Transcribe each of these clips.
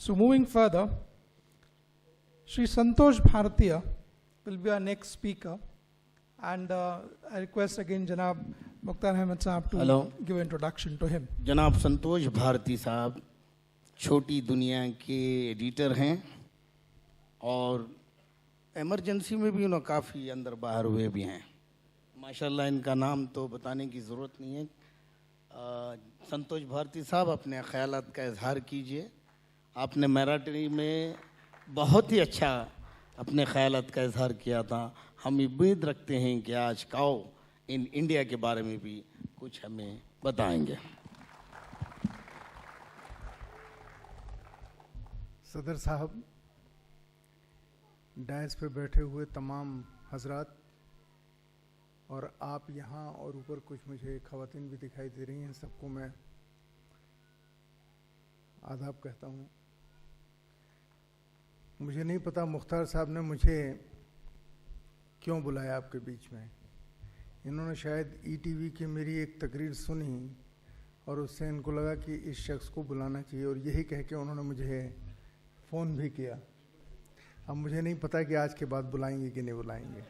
So moving further, Sri Santosh Bhartiya will be our next speaker, and I request again Janab Mukhtar Ahmed Sahab to give an introduction to him. जनाब संतोष भारती साहब छोटी दुनिया के editor हैं और emergency में भी उन्होंने काफ़ी अंदर बाहर हुए भी हैं। माशाल्लाह इनका नाम तो बताने की ज़रूरत नहीं है। संतोष भारती साहब अपने ख्यालात का इजहार कीजिए। आपने मैराटनी में बहुत ही अच्छा अपने ख्यालात का इजहार किया था। हम उम्मीद रखते हैं कि आज काओ इन इंडिया के बारे में भी कुछ हमें बताएंगे। सदर साहब, डायस पे बैठे हुए तमाम हजरात और आप यहाँ और ऊपर कुछ मुझे ख़वातीन भी दिखाई दे रही हैं, सबको मैं आदाब कहता हूँ। मुझे नहीं पता मुख्तार साहब ने मुझे क्यों बुलाया आपके बीच में। इन्होंने शायद ईटीवी की मेरी एक तकरीर सुनी और उससे इनको लगा कि इस शख्स को बुलाना चाहिए, और यही कह के उन्होंने मुझे फ़ोन भी किया। अब मुझे नहीं पता कि आज के बाद बुलाएंगे कि नहीं बुलाएंगे।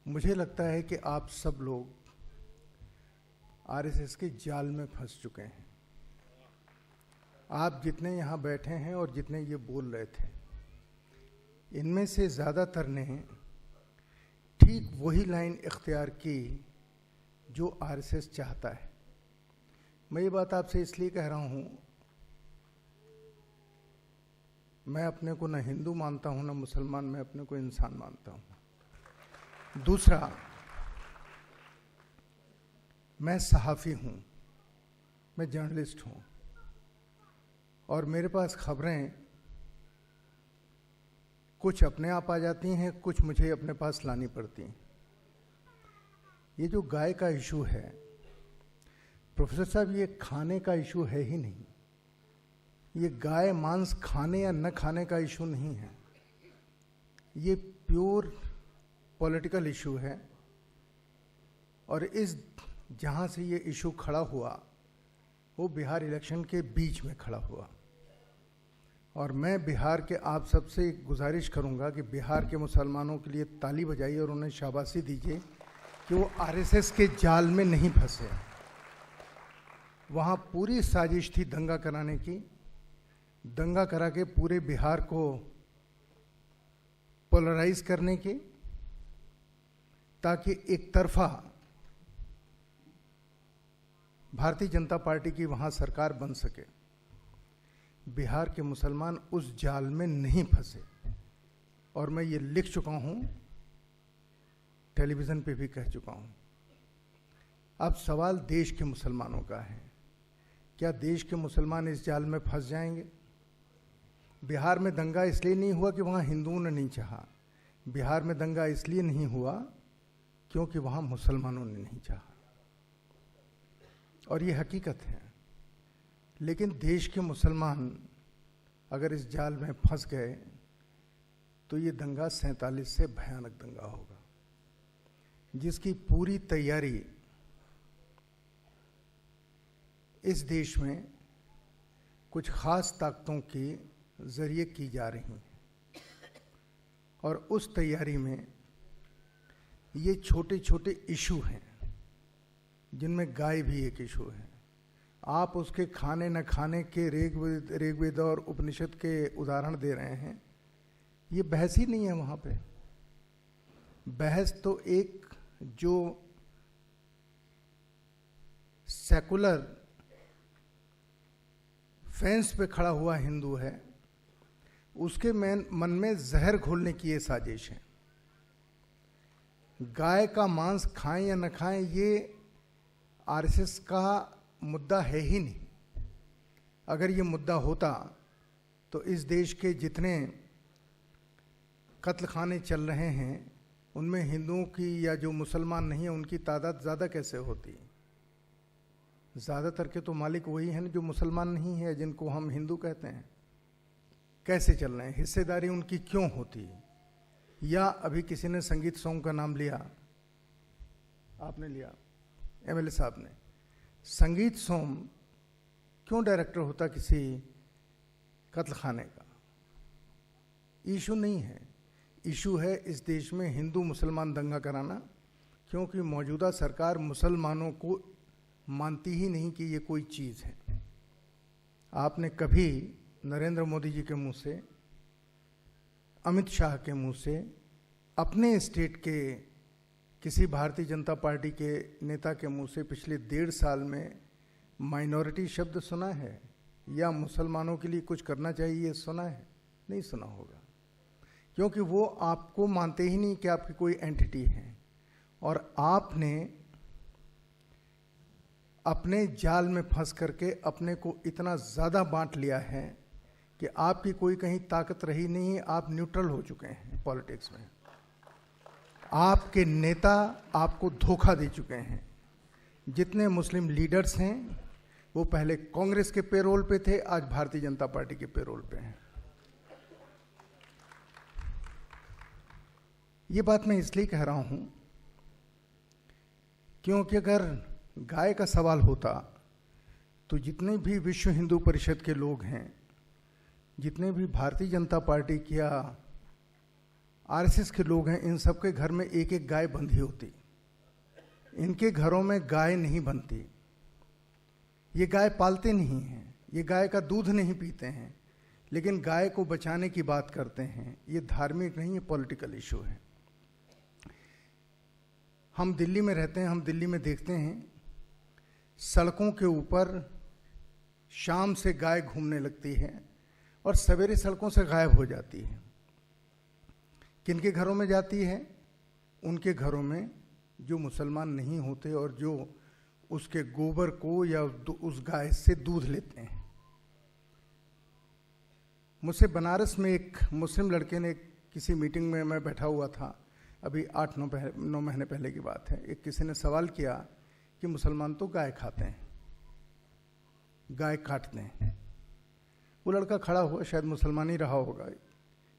मुझे लगता है कि आप सब लोग आरएसएस के जाल में फंस चुके हैं। आप जितने यहाँ बैठे हैं और जितने ये बोल रहे थे, इनमें से ज़्यादातर ने ठीक वही लाइन इख्तियार की जो आरएसएस चाहता है। मैं ये बात आपसे इसलिए कह रहा हूँ, मैं अपने को न हिंदू मानता हूँ न मुसलमान, मैं अपने को इंसान मानता हूँ। दूसरा, मैं सहाफ़ी हूँ, मैं जर्नलिस्ट हूँ, और मेरे पास खबरें कुछ अपने आप आ जाती हैं, कुछ मुझे अपने पास लानी पड़ती हैं। ये जो गाय का इशू है प्रोफेसर साहब, ये खाने का इशू है ही नहीं। ये गाय मांस खाने या न खाने का इशू नहीं है, ये प्योर पॉलिटिकल इशू है। और इस जहाँ से ये इशू खड़ा हुआ वो बिहार इलेक्शन के बीच में खड़ा हुआ, और मैं बिहार के आप सबसे गुजारिश करूंगा कि बिहार के मुसलमानों के लिए ताली बजाइए और उन्हें शाबाशी दीजिए कि वो आरएसएस के जाल में नहीं फंसे। वहाँ पूरी साजिश थी दंगा कराने की, दंगा करा के पूरे बिहार को पोलराइज करने की, ताकि एक तरफा भारतीय जनता पार्टी की वहाँ सरकार बन सके। बिहार के मुसलमान उस जाल में नहीं फंसे, और मैं ये लिख चुका हूँ, टेलीविज़न पे भी कह चुका हूँ। अब सवाल देश के मुसलमानों का है, क्या देश के मुसलमान इस जाल में फंस जाएंगे? बिहार में दंगा इसलिए नहीं हुआ कि वहाँ हिंदुओं ने नहीं चाहा, बिहार में दंगा इसलिए नहीं हुआ क्योंकि वहाँ मुसलमानों ने नहीं चाहा, और ये हकीकत है। लेकिन देश के मुसलमान अगर इस जाल में फंस गए तो ये दंगा 47 से भयानक दंगा होगा, जिसकी पूरी तैयारी इस देश में कुछ खास ताकतों के जरिए की जा रही हैं, और उस तैयारी में ये छोटे छोटे इशू हैं, जिनमें गाय भी एक इशू है। आप उसके खाने न खाने के ऋग्वेद और उपनिषद के उदाहरण दे रहे हैं, ये बहस ही नहीं है। वहाँ पे बहस तो एक जो सेकुलर फेंस पे खड़ा हुआ हिंदू है, उसके मन में जहर घोलने की ये साजिश है। गाय का मांस खाएं या न खाएं, ये आरएसएस का मुद्दा है ही नहीं। अगर ये मुद्दा होता तो इस देश के जितने कत्ल खाने चल रहे हैं उनमें हिंदुओं की या जो मुसलमान नहीं है उनकी तादाद ज़्यादा कैसे होती? ज़्यादातर के तो मालिक वही हैं जो मुसलमान नहीं है, जिनको हम हिंदू कहते हैं। कैसे चल रहे हैं? हिस्सेदारी उनकी क्यों होती? या अभी किसी ने संगीत सॉन्ग का नाम लिया, आपने लिया, एमएलए साहब ने। संगीत सोम क्यों डायरेक्टर होता किसी कत्ल खाने का? इशू नहीं है, इशू है इस देश में हिंदू मुसलमान दंगा कराना, क्योंकि मौजूदा सरकार मुसलमानों को मानती ही नहीं कि ये कोई चीज़ है। आपने कभी नरेंद्र मोदी जी के मुंह से, अमित शाह के मुंह से, अपने स्टेट के किसी भारतीय जनता पार्टी के नेता के मुंह से पिछले 1.5 साल में माइनॉरिटी शब्द सुना है या मुसलमानों के लिए कुछ करना चाहिए ये सुना है? नहीं सुना होगा, क्योंकि वो आपको मानते ही नहीं कि आपकी कोई एंटिटी है। और आपने अपने जाल में फंस करके अपने को इतना ज़्यादा बांट लिया है कि आपकी कोई कहीं ताकत रही नहीं, आप न्यूट्रल हो चुके हैं पॉलिटिक्स में। आपके नेता आपको धोखा दे चुके हैं। जितने मुस्लिम लीडर्स हैं वो पहले कांग्रेस के पेरोल पे थे, आज भारतीय जनता पार्टी के पेरोल पे हैं। ये बात मैं इसलिए कह रहा हूं क्योंकि अगर गाय का सवाल होता तो जितने भी विश्व हिंदू परिषद के लोग हैं, जितने भी भारतीय जनता पार्टी की या आरएसएस के लोग हैं, इन सबके घर में एक एक गाय बंधी होती। इनके घरों में गाय नहीं बनती। ये गाय पालते नहीं हैं, ये गाय का दूध नहीं पीते हैं, लेकिन गाय को बचाने की बात करते हैं। ये धार्मिक नहीं, ये पॉलिटिकल इशू है। हम दिल्ली में रहते हैं, हम दिल्ली में देखते हैं सड़कों के ऊपर शाम से गाय घूमने लगती है और सवेरे सड़कों से गायब हो जाती है। किनके घरों में जाती है? उनके घरों में जो मुसलमान नहीं होते और जो उसके गोबर को या उस गाय से दूध लेते हैं। मुझसे बनारस में एक मुस्लिम लड़के ने, किसी मीटिंग में मैं बैठा हुआ था, अभी 8-9 महीने पहले की बात है, एक किसी ने सवाल किया कि मुसलमान तो गाय खाते हैं, गाय काटते हैं। वो लड़का खड़ा हुआ, शायद मुसलमान ही रहा होगा,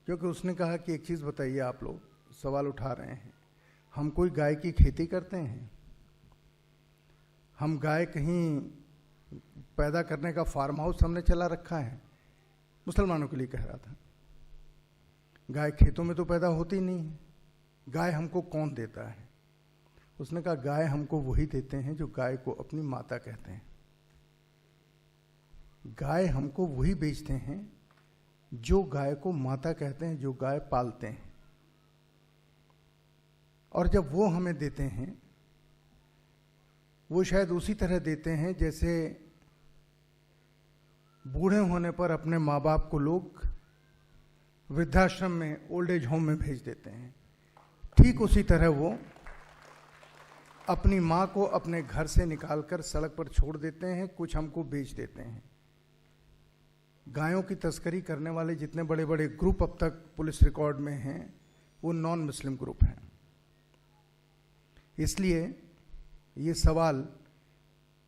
क्योंकि उसने कहा कि एक चीज़ बताइए, आप लोग सवाल उठा रहे हैं, हम कोई गाय की खेती करते हैं? हम गाय कहीं पैदा करने का फार्म हाउस हमने चला रखा है? मुसलमानों के लिए कह रहा था। गाय खेतों में तो पैदा होती नहीं है। गाय हमको कौन देता है? उसने कहा गाय हमको वही देते हैं जो गाय को अपनी माता कहते हैं। गाय हमको वही बेचते हैं जो गाय को माता कहते हैं, जो गाय पालते हैं। और जब वो हमें देते हैं, वो शायद उसी तरह देते हैं जैसे बूढ़े होने पर अपने माँ बाप को लोग वृद्धाश्रम में, ओल्ड एज होम में भेज देते हैं। ठीक उसी तरह वो अपनी माँ को अपने घर से निकालकर सड़क पर छोड़ देते हैं, कुछ हमको बेच देते हैं। गायों की तस्करी करने वाले जितने बड़े बड़े ग्रुप अब तक पुलिस रिकॉर्ड में हैं, वो नॉन मुस्लिम ग्रुप हैं। इसलिए ये सवाल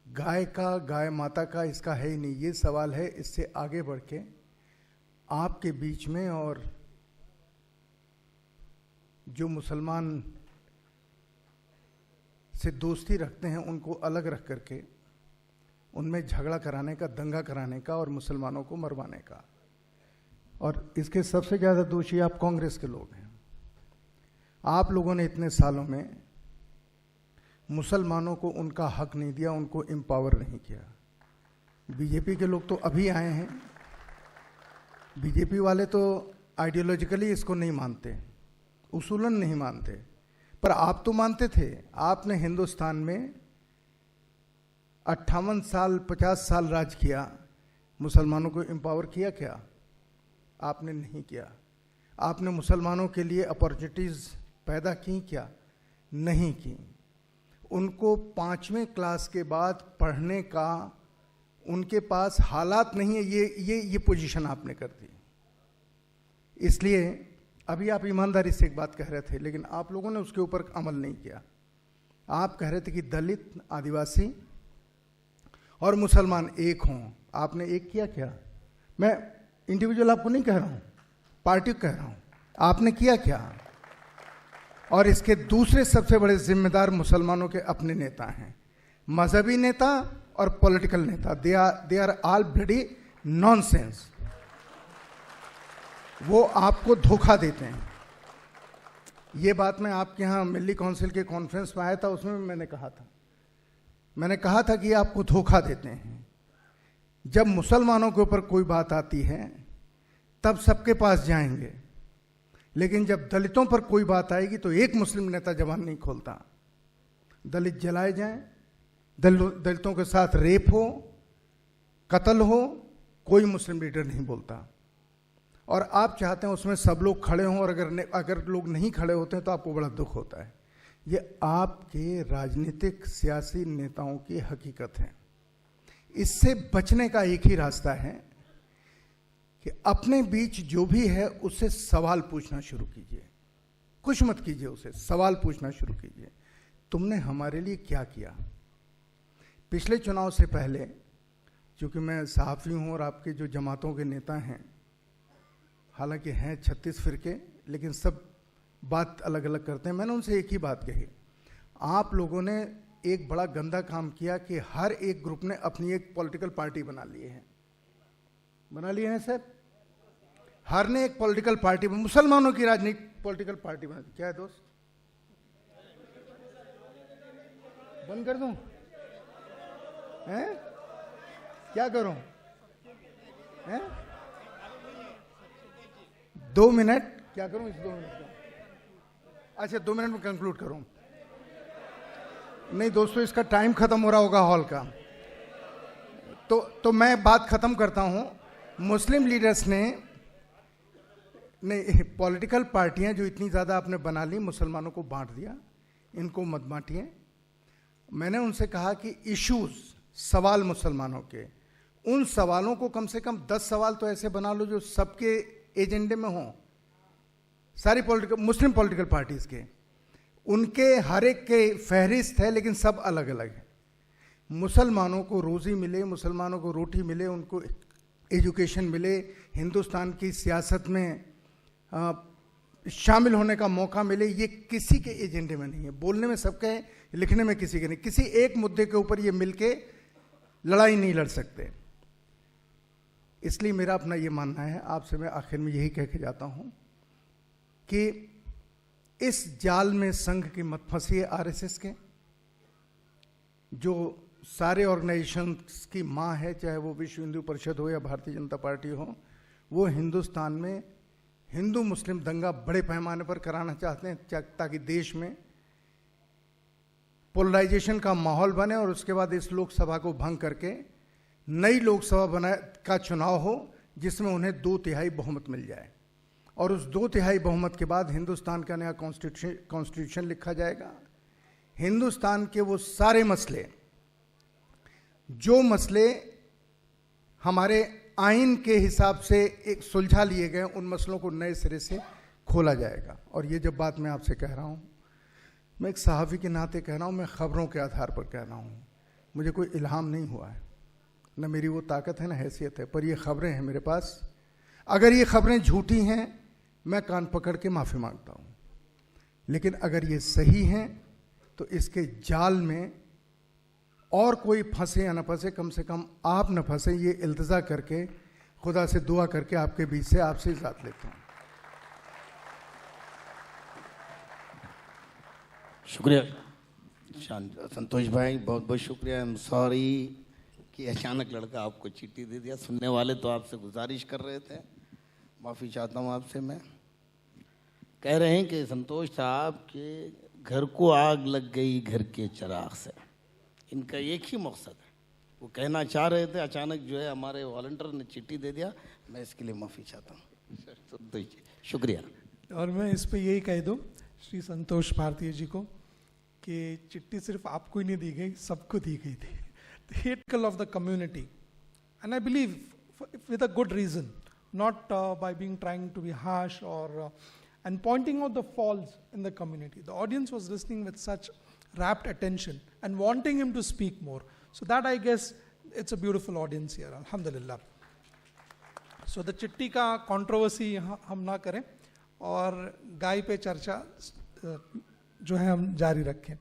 गाय का, गाय माता का, इसका है ही नहीं। ये सवाल है इससे आगे बढ़ के आपके बीच में और जो मुसलमान से दोस्ती रखते हैं उनको अलग रख करके उनमें झगड़ा कराने का, दंगा कराने का और मुसलमानों को मरवाने का। और इसके सबसे ज़्यादा दोषी आप कांग्रेस के लोग हैं। आप लोगों ने इतने सालों में मुसलमानों को उनका हक नहीं दिया, उनको एम्पावर नहीं किया। बीजेपी के लोग तो अभी आए हैं। बीजेपी वाले तो आइडियोलॉजिकली इसको नहीं मानते, उसूलन नहीं मानते, पर आप तो मानते थे। आपने हिंदुस्तान में 58 साल, 50 साल राज किया, मुसलमानों को एम्पावर किया क्या? आपने नहीं किया। आपने मुसलमानों के लिए अपॉर्चुनिटीज़ पैदा की क्या? नहीं की। उनको 5वें क्लास के बाद पढ़ने का उनके पास हालात नहीं है। ये पोजीशन आपने कर दी। इसलिए अभी आप ईमानदारी से एक बात कह रहे थे, लेकिन आप लोगों ने उसके ऊपर अमल नहीं किया। आप कह रहे थे कि दलित, आदिवासी और मुसलमान एक हों। आपने एक किया क्या? मैं इंडिविजुअल आपको नहीं कह रहा हूँ, पार्टी को कह रहा हूँ। आपने किया क्या? और इसके दूसरे सबसे बड़े जिम्मेदार मुसलमानों के अपने नेता हैं, मजहबी नेता और पॉलिटिकल नेता, they are all bloody nonsense. वो आपको धोखा देते हैं। ये बात मैं आपके यहाँ मिली काउंसिल के कॉन्फ्रेंस में आया था, उसमें भी मैंने कहा था कि आपको धोखा देते हैं। जब मुसलमानों के ऊपर कोई बात आती है तब सबके पास जाएंगे, लेकिन जब दलितों पर कोई बात आएगी तो एक मुस्लिम नेता जबान नहीं खोलता। दलित जलाए जाएं, दलितों के साथ रेप हो, कत्ल हो, कोई मुस्लिम लीडर नहीं बोलता। और आप चाहते हैं उसमें सब लोग खड़े हों, और अगर लोग नहीं खड़े होते हैं तो आपको बड़ा दुख होता है। ये आपके राजनीतिक सियासी नेताओं की हकीकत है। इससे बचने का एक ही रास्ता है कि अपने बीच जो भी है उससे सवाल पूछना शुरू कीजिए। कुछ मत कीजिए, उसे सवाल पूछना शुरू कीजिए। तुमने हमारे लिए क्या किया? पिछले चुनाव से पहले, क्योंकि मैं सहाफ़ी हूँ और आपके जो जमातों के नेता हैं, हालांकि हैं 36 फिरके, लेकिन सब बात अलग अलग करते हैं, मैंने उनसे एक ही बात कही, आप लोगों ने एक बड़ा गंदा काम किया कि हर एक ग्रुप ने अपनी एक पॉलिटिकल पार्टी बना लिए हैं सर। हर ने एक पॉलिटिकल पार्टी, मुसलमानों की राजनीतिक पॉलिटिकल पार्टी बना दी। क्या है दोस्त, बंद कर दूं? हैं? क्या करूं? हैं? 2 मिनट क्या करूं इस 2 मिनट का? अच्छा, 2 मिनट में कंक्लूड करूं? नहीं दोस्तों, इसका टाइम खत्म हो रहा होगा हॉल का, तो मैं बात खत्म करता हूं। मुस्लिम लीडर्स ने, नहीं, पॉलिटिकल पार्टियां जो इतनी ज़्यादा आपने बना ली, मुसलमानों को बांट दिया, इनको मत बांटिए। मैंने उनसे कहा कि इश्यूज, सवाल मुसलमानों के, उन सवालों को कम से कम 10 सवाल तो ऐसे बना लो जो सबके एजेंडे में हो, सारी मुस्लिम पॉलिटिकल पार्टीज के। उनके हर एक के फहरिस्त है, लेकिन सब अलग अलग है। मुसलमानों को रोज़ी मिले, मुसलमानों को रोटी मिले, उनको एजुकेशन मिले, हिंदुस्तान की सियासत में शामिल होने का मौका मिले, ये किसी के एजेंडे में नहीं है। बोलने में सबके है, लिखने में किसी के नहीं। किसी एक मुद्दे के ऊपर ये मिलके लड़ाई नहीं लड़ सकते। इसलिए मेरा अपना ये मानना है, आपसे मैं आखिर में यही कह के जाता हूं कि इस जाल में संघ की मत फंसिए, आरएसएस के, जो सारे ऑर्गेनाइजेशंस की माँ है, चाहे वो विश्व हिंदू परिषद हो या भारतीय जनता पार्टी हो। वो हिंदुस्तान में हिंदू मुस्लिम दंगा बड़े पैमाने पर कराना चाहते हैं, ताकि देश में पोलराइजेशन का माहौल बने और उसके बाद इस लोकसभा को भंग करके नई लोकसभा का चुनाव हो, जिसमें उन्हें 2/3 बहुमत मिल जाए। और उस 2/3 बहुमत के बाद हिंदुस्तान का नया कॉन्स्टिट्यूशन लिखा जाएगा। हिंदुस्तान के वो सारे मसले, जो मसले हमारे आइन के हिसाब से एक सुलझा लिए गए, उन मसलों को नए सिरे से खोला जाएगा। और ये जब बात मैं आपसे कह रहा हूँ, मैं एक सहाफ़ी के नाते कह रहा हूँ, मैं ख़बरों के आधार पर कह रहा हूँ। मुझे कोई इल्हाम नहीं हुआ है, न मेरी वो ताकत है, न हैसियत है, पर ये ख़बरें हैं मेरे पास। अगर ये ख़बरें झूठी हैं, मैं कान पकड़ के माफ़ी मांगता हूँ, लेकिन अगर ये सही हैं तो इसके जाल में और कोई फंसे या न फंसे, कम से कम आप न फंसे, ये इल्तिजा करके, खुदा से दुआ करके आपके बीच से आपसे इजाज़त लेता हूँ। शुक्रिया संतोष भाई, बहुत बहुत शुक्रिया। आई एम सॉरी कि अचानक लड़का आपको चिट्ठी दे दिया। सुनने वाले तो आपसे गुजारिश कर रहे थे, माफ़ी चाहता हूँ आपसे। मैं कह रहे हैं कि संतोष साहब के घर को आग लग गई घर के चिराग से। इनका एक ही मकसद है, वो कहना चाह रहे थे, अचानक जो है हमारे वॉलंटियर ने चिट्ठी दे दिया। मैं इसके लिए माफ़ी चाहता हूँ। संतोष जी शुक्रिया। और मैं इस पे यही कह दूँ श्री संतोष भारतीय जी को कि चिट्ठी सिर्फ आपको ही नहीं दी गई, सबको दी गई थी। The hateful of the community, and I believe with a good reason, not by being trying to be harsh or and pointing out the faults in the community. The audience was listening with such rapt attention and wanting him to speak more. So that, I guess, it's a beautiful audience here. Alhamdulillah. So the चिट्ठी का controversy हम ना करें और गाय पे चर्चा जो है हम जारी रखें।